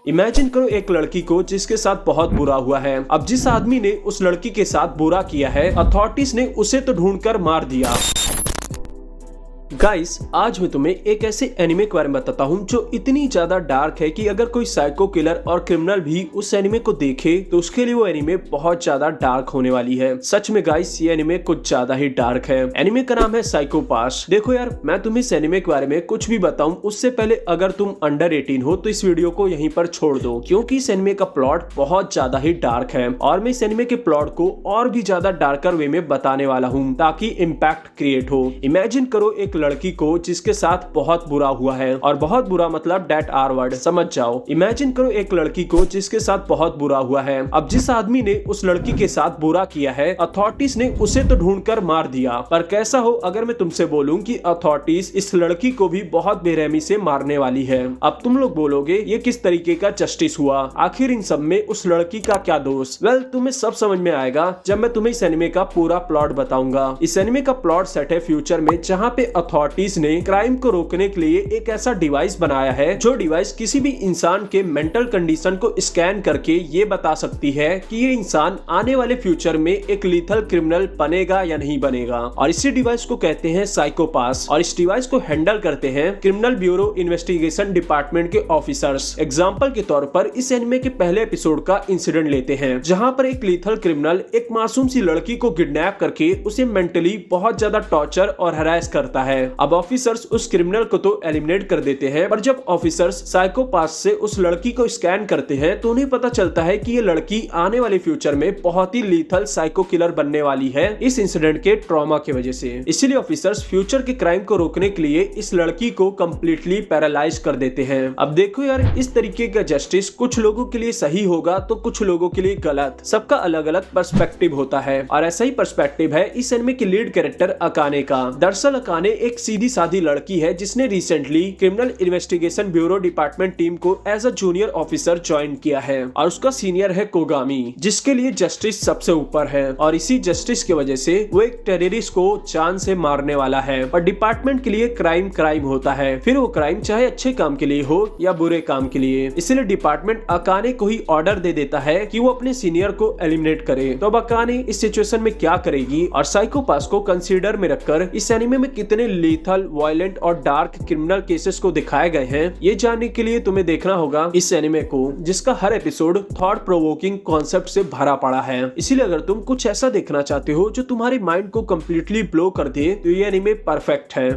Imagine करो एक लड़की को जिसके साथ बहुत बुरा हुआ है। अब जिस आदमी ने उस लड़की के साथ बुरा किया है, अथॉरिटीज ने उसे तो ढूंढकर मार दिया। गाइस, आज मैं तुम्हें एक ऐसे एनिमे के बारे में बताता हूँ जो इतनी ज्यादा डार्क है कि अगर कोई साइको किलर और क्रिमिनल भी उस एनिमे को देखे तो उसके लिए वो एनिमे बहुत ज्यादा डार्क होने वाली है। सच में गाइस, ये एनिमे कुछ ज्यादा ही डार्क है। एनिमे का नाम है साइको पास। देखो यार, मैं तुम्हें इस एनिमे के बारे में कुछ भी बताऊं उससे पहले अगर तुम अंडर 18 हो तो इस वीडियो को यहीं पर छोड़ दो, क्योंकि इस एनिमे का प्लॉट बहुत ज्यादा ही डार्क है और मैं इस एनिमे के प्लॉट को और भी ज्यादा डार्कर वे में बताने वाला हूँ ताकि इम्पैक्ट क्रिएट हो। इमेजिन करो एक लड़की को जिसके साथ बहुत बुरा हुआ है, और बहुत बुरा मतलब डेट आर वर्ड, समझ जाओ। इमेजिन करो एक लड़की को जिसके साथ बहुत बुरा हुआ है। अब जिस आदमी ने उस लड़की के साथ बुरा किया है, अथॉरिटीज ने उसे तो ढूंढकर मार दिया, पर कैसा हो अगर मैं तुमसे बोलूं कि अथॉरिटीज इस लड़की को भी बहुत बेरहमी से मारने वाली है। अब तुम लोग बोलोगे ये किस तरीके का जस्टिस हुआ, आखिर इन सब में उस लड़की का क्या दोष? वेल, तुम्हें सब समझ में आएगा जब मैं तुम्हें इस एनिमे का पूरा प्लॉट बताऊंगा। इस एनिमे का प्लॉट सेट है फ्यूचर में, जहाँ पे अथॉरिटीज ने क्राइम को रोकने के लिए एक ऐसा डिवाइस बनाया है जो डिवाइस किसी भी इंसान के मेंटल कंडीशन को स्कैन करके ये बता सकती है कि ये इंसान आने वाले फ्यूचर में एक लीथल क्रिमिनल बनेगा या नहीं बनेगा। और इसी डिवाइस को कहते हैं साइकोपास, और इस डिवाइस को हैंडल करते हैं क्रिमिनल ब्यूरो इन्वेस्टिगेशन डिपार्टमेंट के ऑफिसर्स। एग्जाम्पल के तौर पर इस एनिमे के पहले एपिसोड का इंसिडेंट लेते हैं, जहाँ पर एक लीथल क्रिमिनल एक मासूम सी लड़की को किडनैप करके उसे मेंटली बहुत ज्यादा टॉर्चर और हरास करता है। अब ऑफिसर्स उस क्रिमिनल को तो एलिमिनेट कर देते हैं, पर जब ऑफिसर्स साइकोपास से उस लड़की को स्कैन करते हैं तो उन्हें पता चलता है कि ये लड़की आने वाले फ्यूचर में बहुत ही लीथल साइको किलर बनने वाली है इस इंसिडेंट के ट्रॉमा की वजह से। इसीलिए ऑफिसर्स फ्यूचर के क्राइम को रोकने के लिए इस लड़की को कम्प्लीटली पैरालाइज कर देते हैं। अब देखो यार, इस तरीके का जस्टिस कुछ लोगों के लिए सही होगा तो कुछ लोगों के लिए गलत। सबका अलग अलग पर्सपेक्टिव होता है, और ऐसा ही पर्सपेक्टिव है इस एनिमे की लीड कैरेक्टर अकाने का। दरअसल अकाने एक सीधी सादी लड़की है जिसने recently criminal investigation bureau department team को as a junior officer join किया है, और उसका सीनियर है कोगामी, जिसके लिए जस्टिस सबसे ऊपर है। और इसी जस्टिस की वजह से वो एक टेररिस्ट को जान से मारने वाला है। और डिपार्टमेंट के लिए क्राइम क्राइम होता है, फिर वो क्राइम चाहे अच्छे काम के लिए हो या बुरे काम के लिए। इसलिए डिपार्टमेंट अकाने को ही ऑर्डर दे देता है कि वो अपने सीनियर को एलिमिनेट करे। तो अब अकाने इस सिचुएशन में क्या करेगी, और साइकोपास को कंसीडर में रखकर इस एनिमे में कितने लीथल, वायलेंट और डार्क क्रिमिनल केसेस को दिखाए गए हैं, ये जानने के लिए तुम्हें देखना होगा इस एनिमे को, जिसका हर एपिसोड थॉट प्रोवोकिंग कॉन्सेप्ट से भरा पड़ा है। इसीलिए अगर तुम कुछ ऐसा देखना चाहते हो जो तुम्हारे माइंड को कम्प्लीटली ब्लो कर दे तो ये एनिमे परफेक्ट है।